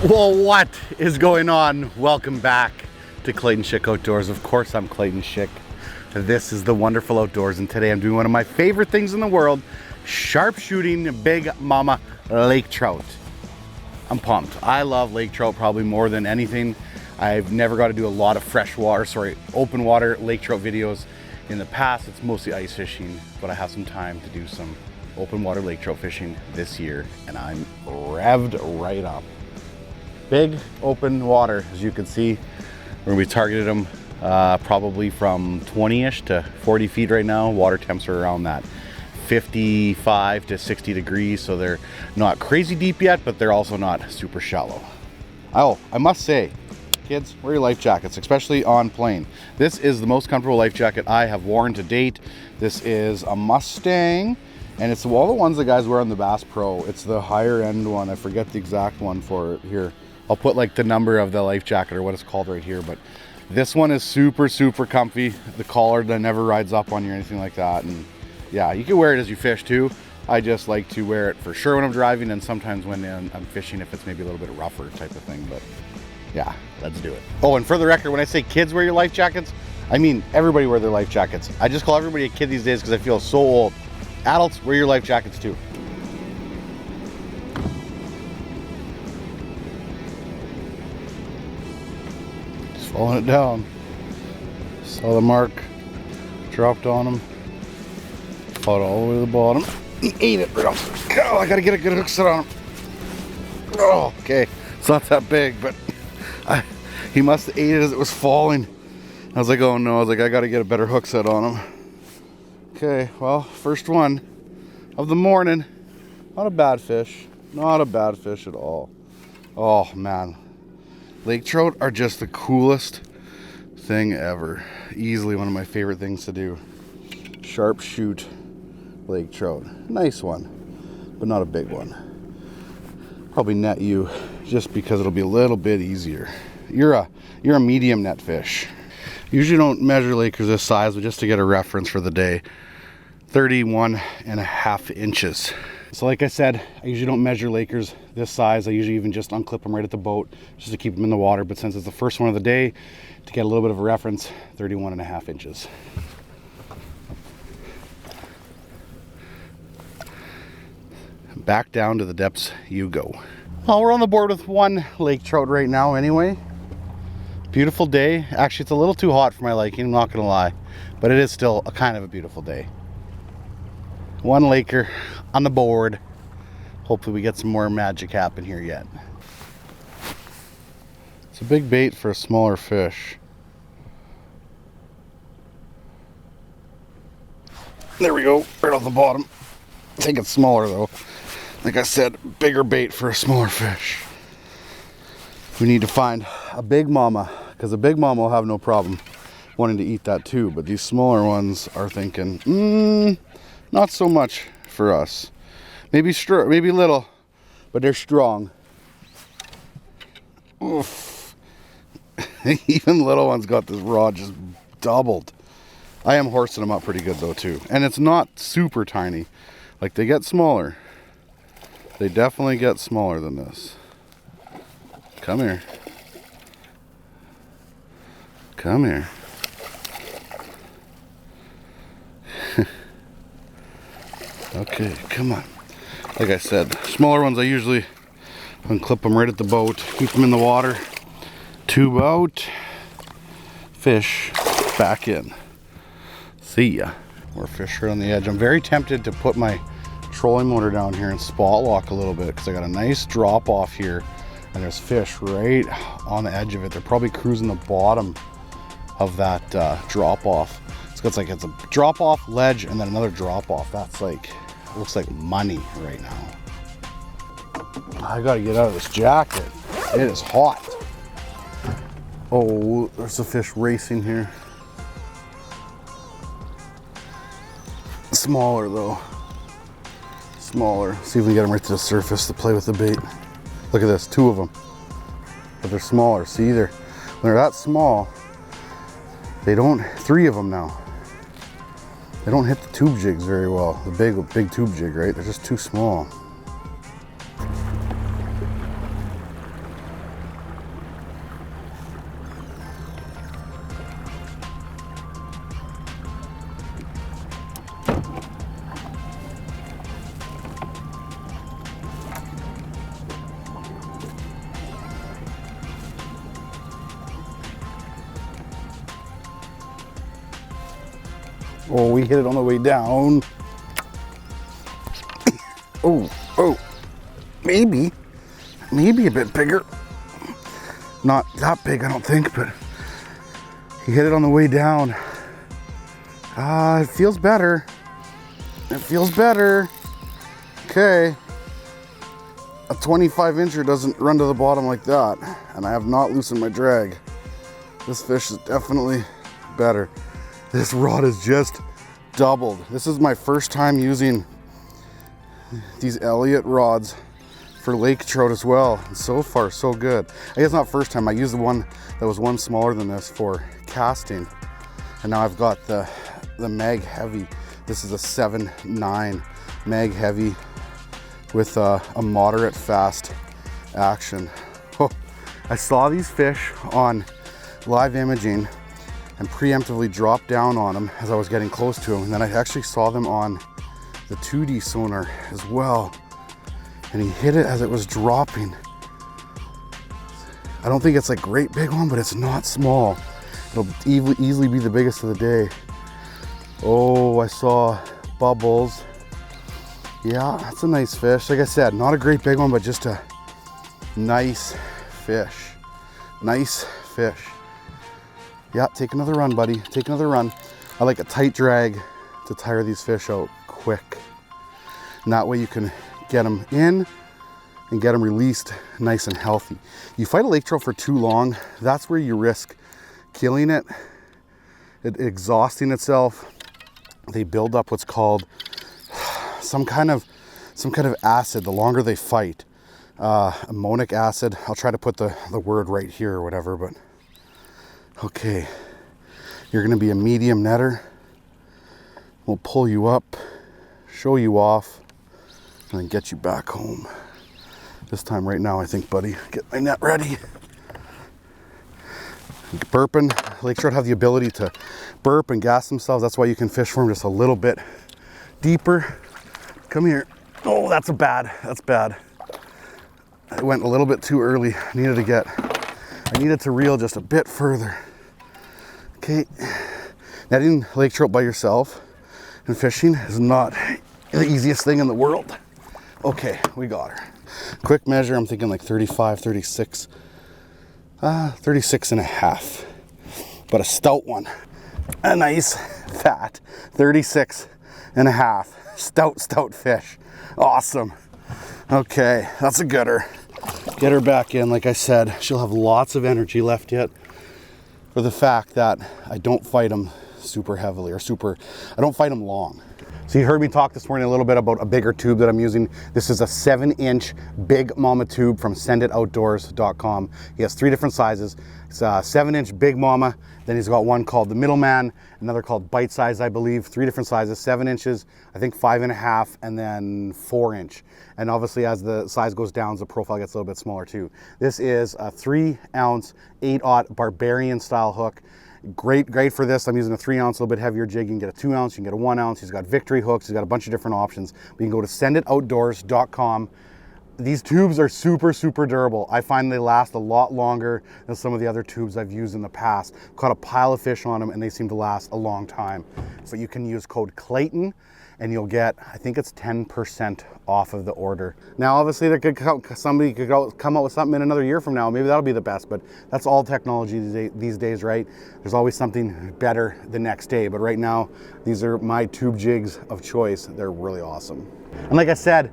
Well, what is going on? Welcome back to Clayton Schick Outdoors. Of course, I'm Clayton Schick. This is the wonderful outdoors, and today I'm doing one of my favorite things in the world, sharpshooting big mama lake trout. I'm pumped. I love lake trout probably more than anything. I've never got to do a lot of open water lake trout videos. In the past, it's mostly ice fishing, but I have some time to do some open water lake trout fishing this year, and I'm revved right up. Big open water, as you can see, where we targeted them probably from 20-ish to 40 feet right now. Water temps are around that 55 to 60 degrees, so they're not crazy deep yet, but they're also not super shallow. Oh, I must say, kids, wear your life jackets, especially on plane. This is the most comfortable life jacket I have worn to date. This is a Mustang, and it's all the ones the guys wear on the Bass Pro. It's the higher end one. I forget the exact one for it here. I'll put like the number of the life jacket or what it's called right here, but this one is super, super comfy. The collar that never rides up on you or anything like that. And yeah, you can wear it as you fish too. I just like to wear it for sure when I'm driving, and sometimes when I'm fishing if it's maybe a little bit rougher type of thing, but yeah, let's do it. Oh, and for the record, when I say kids wear your life jackets, I mean everybody wear their life jackets. I just call everybody a kid these days because I feel so old. Adults, wear your life jackets too. Following it down. Saw the mark, dropped on him, fought all the way to the bottom. He ate it right off. Oh, I gotta get a good hook set on him. Oh, okay. It's not that big, but he must have ate it as it was falling. I was like, oh no, I was like, I gotta get a better hook set on him. Okay, well, first one of the morning. Not a bad fish. Not a bad fish at all. Oh man. Lake trout are just the coolest thing ever. Easily one of my favorite things to do. Sharp shoot lake trout. Nice one, but not a big one. Probably net you just because it'll be a little bit easier. You're a medium net fish. Usually don't measure lakers this size, but just to get a reference for the day, 31.5 inches. So like I said, I usually don't measure lakers this size. I usually even just unclip them right at the boat just to keep them in the water. But since it's the first one of the day, to get a little bit of a reference, 31.5 inches. Back down to the depths you go. Well, we're on the board with one lake trout right now anyway. Beautiful day. Actually, it's a little too hot for my liking, I'm not gonna lie. But it is still a kind of a beautiful day. One laker on the board. Hopefully we get some more magic happen here yet. It's a big bait for a smaller fish. There we go, right off the bottom. I think it's smaller though. Like I said, bigger bait for a smaller fish. We need to find a big mama, because a big mama will have no problem wanting to eat that too, but these smaller ones are thinking, not so much for us. Maybe little, but they're strong. Oof. Even little ones got this rod just doubled. I am horsing them up pretty good though too. And it's not super tiny. Like, they get smaller. They definitely get smaller than this. Come here. Come here. Okay, come on. Like I said, smaller ones I usually unclip them right at the boat, keep them in the water, tube out, fish back in. See ya. More fish right on the edge. I'm very tempted to put my trolling motor down here and spot lock a little bit because I got a nice drop off here and there's fish right on the edge of it. They're probably cruising the bottom of that drop off. It's a drop off ledge and then another drop off. That's like, looks like money right now. I gotta get out of this jacket. It is hot. Oh, there's a fish racing here. Smaller though. Smaller. See if we can get them right to the surface to play with the bait. Look at this, 2 of them. But they're smaller. See, when they're that small, 3 of them now. They don't hit the tube jigs very well. The big tube jig, right? They're just too small. Oh, we hit it on the way down. Oh, maybe a bit bigger. Not that big, I don't think, but he hit it on the way down. It feels better. It feels better. Okay. A 25-incher doesn't run to the bottom like that, and I have not loosened my drag. This fish is definitely better. This rod is just doubled. This is my first time using these Elliott rods for lake trout as well. And so far, so good. I guess not first time. I used the one that was one smaller than this for casting, and now I've got the mag heavy. This is a 7.9 mag heavy with a moderate fast action. Oh, I saw these fish on live imaging and preemptively dropped down on them as I was getting close to them, and then I actually saw them on the 2D sonar as well, and he hit it as it was dropping. I don't think it's like great big one, but it's not small. It'll easily be the biggest of the day. Oh, I saw bubbles. Yeah, that's a nice fish. Like I said, not a great big one, but just a nice fish. Nice fish. Yeah, take another run, buddy. Take another run. I like a tight drag to tire these fish out quick. And that way you can get them in and get them released nice and healthy. You fight a lake trout for too long, that's where you risk killing it, exhausting itself. They build up what's called some kind of acid the longer they fight. Ammonic acid. I'll try to put the word right here or whatever, but okay. You're gonna be a medium netter. We'll pull you up, show you off, and then get you back home. This time right now, I think, buddy. Get my net ready. Burping. Lake trout have the ability to burp and gas themselves. That's why you can fish for them just a little bit deeper. Come here. Oh, that's bad. That's bad. I went a little bit too early. I needed to reel just a bit further. Okay. Netting lake trout by yourself and fishing is not the easiest thing in the world. Okay, we got her. Quick measure, I'm thinking like 35, 36. 36 and a half. But a stout one. A nice fat 36 and a half. Stout fish. Awesome. Okay, that's a gooder. Get her back in. Like I said, she'll have lots of energy left yet, for the fact that I don't fight them super heavily, I don't fight them long. So you heard me talk this morning a little bit about a bigger tube that I'm using. This is a 7-inch Big Mama tube from senditoutdoors.com. He has 3 different sizes. It's a 7-inch Big Mama. Then he's got one called the Middleman, another called Bite Size, I believe. 3 different sizes, 7 inches, I think 5.5, and then 4-inch. And obviously as the size goes down, the profile gets a little bit smaller too. This is a 3-ounce 8/0 Barbarian style hook. Great for this. I'm using a 3-ounce, a little bit heavier jig. You can get a 2-ounce, you can get a 1-ounce. He's got victory hooks. He's got a bunch of different options. But you can go to senditoutdoors.com. These tubes are super durable. I find they last a lot longer than some of the other tubes I've used in the past. Caught a pile of fish on them and they seem to last a long time. So you can use code Clayton and you'll get, I think it's 10% off of the order. Now, obviously, somebody could come up with something in another year from now. Maybe that'll be the best, but that's all technology these days, right? There's always something better the next day, but right now, these are my tube jigs of choice. They're really awesome. And like I said,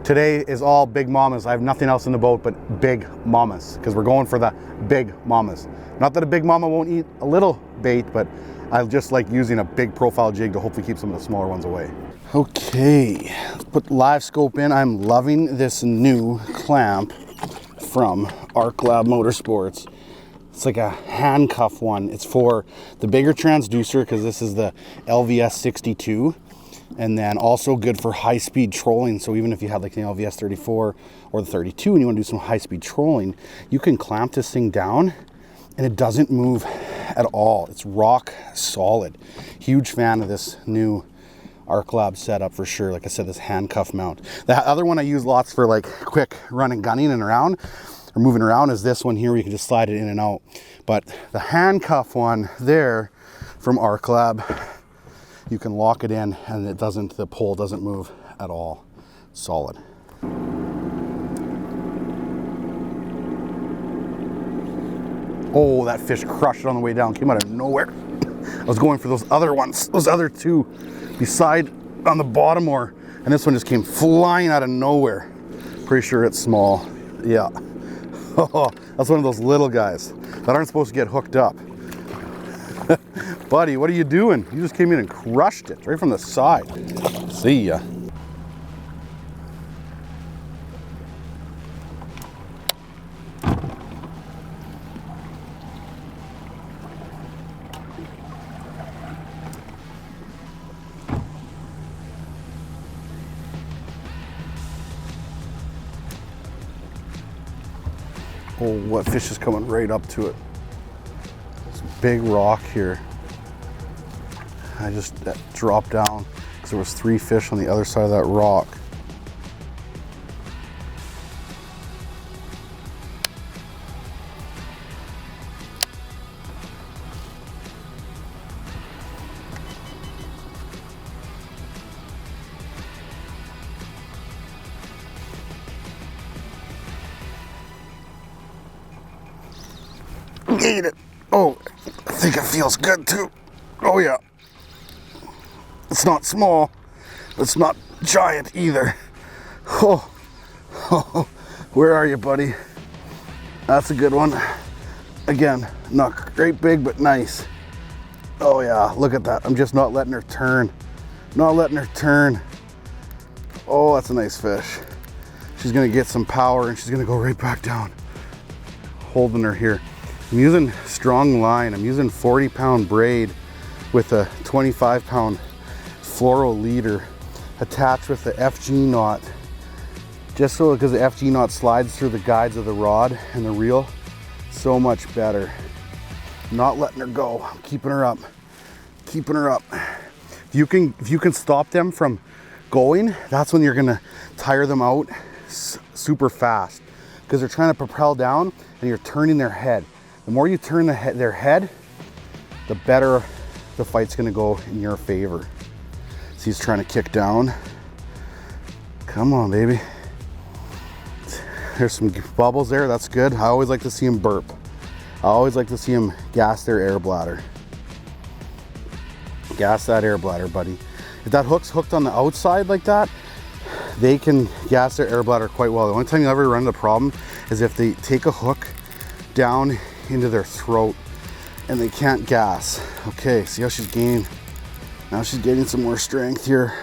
today is all big mamas. I have nothing else in the boat but big mamas, because we're going for the big mamas. Not that a big mama won't eat a little bait, but I just like using a big profile jig to hopefully keep some of the smaller ones away. Okay, let's put live scope in. I'm loving this new clamp from ArcLab Motorsports. It's like a handcuff one. It's for the bigger transducer, because this is the LVS 62. And then also good for high-speed trolling. So even if you had like the LVS 34 or the 32 and you want to do some high-speed trolling, you can clamp this thing down and it doesn't move at all. It's rock solid. Huge fan of this new ArcLab setup for sure. Like I said, this handcuff mount. The other one I use lots for like quick running, gunning and around or moving around is this one here where you can just slide it in and out. But the handcuff one there from ArcLab you can lock it in and the pole doesn't move at all. Solid. Oh, that fish crushed it on the way down, came out of nowhere. I was going for those other ones, those other two beside on the bottom more, and this one just came flying out of nowhere. Pretty sure it's small. Yeah. Oh, that's one of those little guys that aren't supposed to get hooked up. Buddy, what are you doing? You just came in and crushed it right from the side. See ya. Oh, what fish is coming right up to it? It's a big rock here. I just dropped down because there was 3 fish on the other side of that rock. Ate it. Oh, I think it feels good too. Oh yeah. It's not small. It's not giant either. Oh, oh, where are you, buddy? That's a good one. Again, not great big, but nice. Oh yeah, look at that. I'm just not letting her turn. Not letting her turn. Oh, that's a nice fish. She's gonna get some power and she's gonna go right back down. Holding her here. I'm using strong line. I'm using 40-pound braid with a 25-pound fluoro leader attached with the FG knot. Just so because the FG knot slides through the guides of the rod and the reel, so much better. Not letting her go. I'm keeping her up. Keeping her up. If you can stop them from going, that's when you're gonna tire them out super fast because they're trying to propel down and you're turning their head. The more you turn their head, the better the fight's gonna go in your favor. So he's trying to kick down. Come on, baby. There's some bubbles there, that's good. I always like to see him burp. I always like to see him gas their air bladder. Gas that air bladder, buddy. If that hook's hooked on the outside like that, they can gas their air bladder quite well. The only time you ever run into a problem is if they take a hook down into their throat and they can't gas. Okay, see how she's gaining. Now she's getting some more strength here.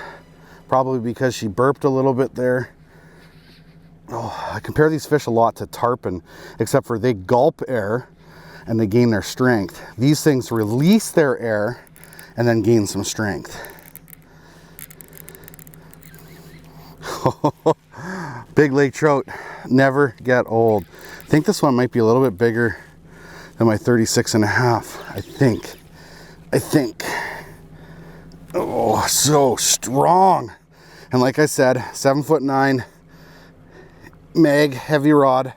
Probably because she burped a little bit there. Oh, I compare these fish a lot to tarpon, except for they gulp air and they gain their strength. These things release their air and then gain some strength. Big lake trout, never get old. I think this one might be a little bit bigger than my 36.5, I think. Oh, so strong. And like I said, 7'9", mag, heavy rod.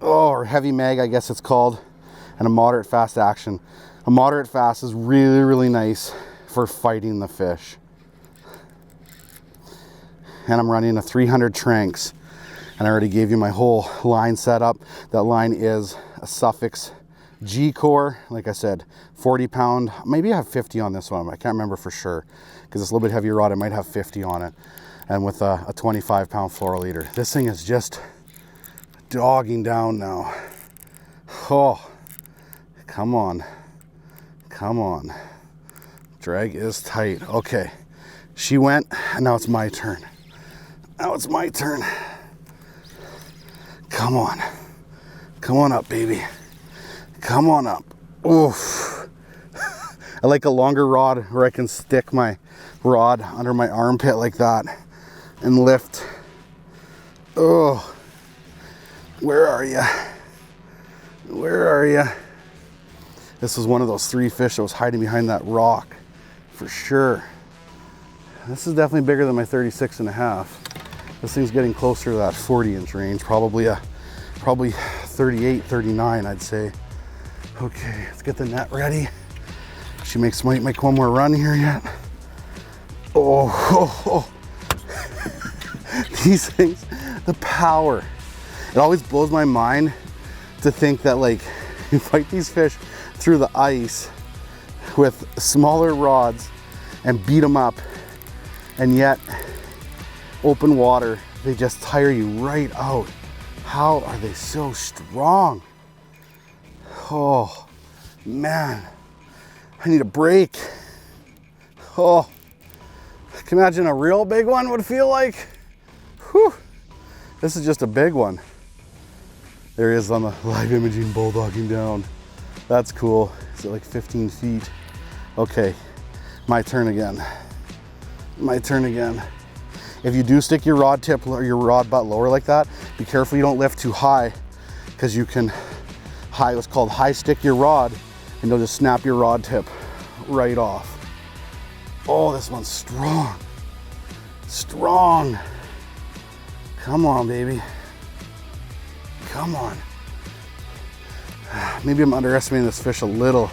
Oh, or heavy mag, I guess it's called. And a moderate fast action. A moderate fast is really, really nice for fighting the fish. And I'm running a 300 Tranx. And I already gave you my whole line setup. That line is a Sufix G core. Like I said, 40 pound. Maybe I have 50 on this one. I can't remember for sure. Because it's a little bit heavier rod, I might have 50 on it. And with a 25 pound fluoro leader. This thing is just dogging down now. Oh, come on. Come on. Drag is tight. Okay. She went, and now it's my turn. Now it's my turn. Come on. Come on up, baby. Come on up. Oof. I like a longer rod where I can stick my rod under my armpit like that and lift. Oh. Where are you? Where are you? This was one of those 3 fish that was hiding behind that rock for sure. This is definitely bigger than my 36.5. This thing's getting closer to that 40-inch range, probably 38, 39, I'd say. Okay, let's get the net ready. She might make one more run here yet. Oh. These things, the power. It always blows my mind to think that like you fight these fish through the ice with smaller rods and beat them up, and yet open water, they just tire you right out. How are they so strong? Oh man, I need a break. Oh, can you imagine a real big one would feel like? Whew. This is just a big one. There he is on the live imaging, bulldogging down. That's cool. Is it like 15 feet? Okay, my turn again. My turn again. If you do stick your rod tip or your rod butt lower like that, be careful you don't lift too high, because you can what's called high stick your rod, and you'll just snap your rod tip right off. Oh, this one's strong. Strong. Come on, baby. Come on. Maybe I'm underestimating this fish a little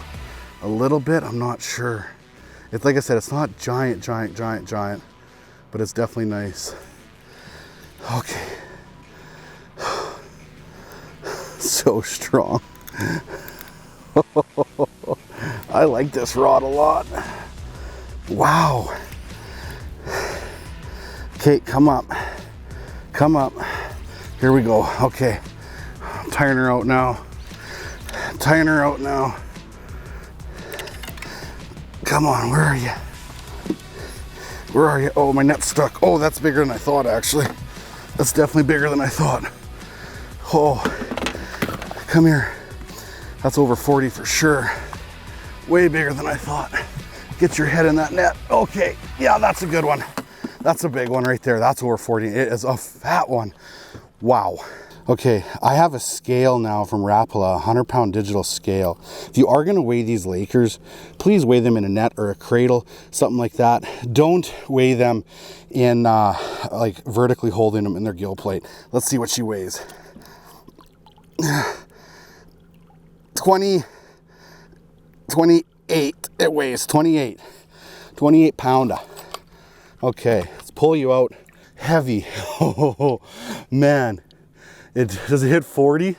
bit, I'm not sure. It's like I said, it's not giant, but it's definitely nice. Okay. So strong. I like this rod a lot. Wow. Okay, come up. Come up. Here we go. Okay. I'm tying her out now. Tying her out now. Come on, where are you? Where are you? Oh, my net's stuck. Oh, that's bigger than I thought, actually. That's definitely bigger than I thought. Oh, come here. That's over 40 for sure. Way bigger than I thought. Get your head in that net. Okay, yeah, that's a good one. That's a big one right there. That's over 40. It is a fat one. Wow. Okay, I have a scale now from Rapala, a 100-pound digital scale. If you are gonna weigh these Lakers, please weigh them in a net or a cradle, something like that. Don't weigh them in like vertically holding them in their gill plate. Let's see what she weighs. 28, it weighs 28 pounder. Okay, let's pull you out. Heavy. Oh man. Does it hit 40?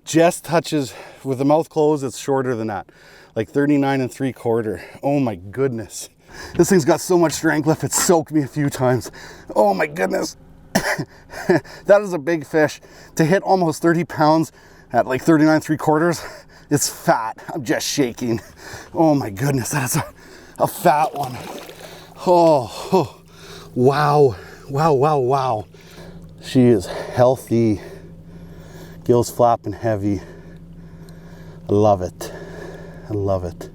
Just touches, with the mouth closed, it's shorter than that. Like 39 3/4. Oh my goodness. This thing's got so much strength left, it's soaked me a few times. Oh my goodness. That is a big fish. To hit almost 30 pounds at like 39 3/4, it's fat. I'm just shaking. Oh my goodness, that is a fat one. Oh, wow. Wow. She is healthy. Gills flapping heavy. I love it. I love it.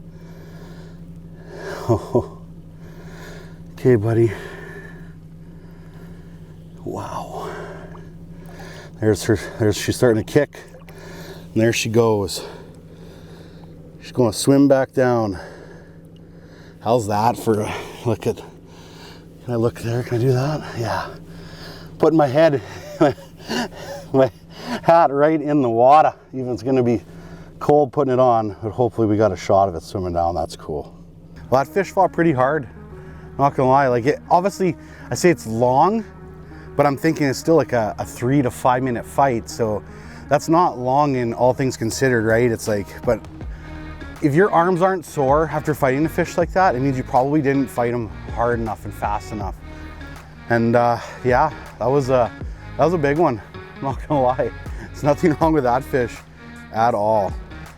Oh. Okay, buddy. Wow. She's starting to kick. And there she goes. She's going to swim back down. How's that for a look at? Can I look there? Can I do that? Yeah. Putting my head, my hat right in the water. Even it's gonna be cold putting it on, but hopefully we got a shot of it swimming down. That's cool. Well, that fish fought pretty hard. Not gonna lie, like it, obviously I say it's long, but I'm thinking it's still like a 3 to 5 minute fight. So that's not long in all things considered, right? It's like, but if your arms aren't sore after fighting a fish like that, it means you probably didn't fight them hard enough and fast enough. And yeah, that was a big one. I'm not gonna lie. There's nothing wrong with that fish at all.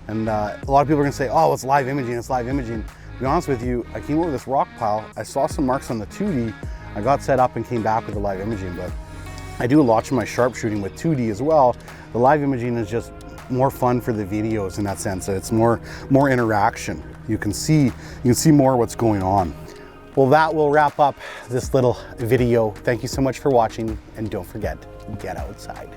And a lot of people are gonna say, oh, it's live imaging, it's live imaging. To be honest with you, I came over this rock pile, I saw some marks on the 2D, I got set up and came back with the live imaging, but I do a lot of my sharpshooting with 2D as well. The live imaging is just more fun for the videos in that sense. It's more interaction. You can see more what's going on. Well, that will wrap up this little video. Thank you so much for watching, and don't forget, get outside.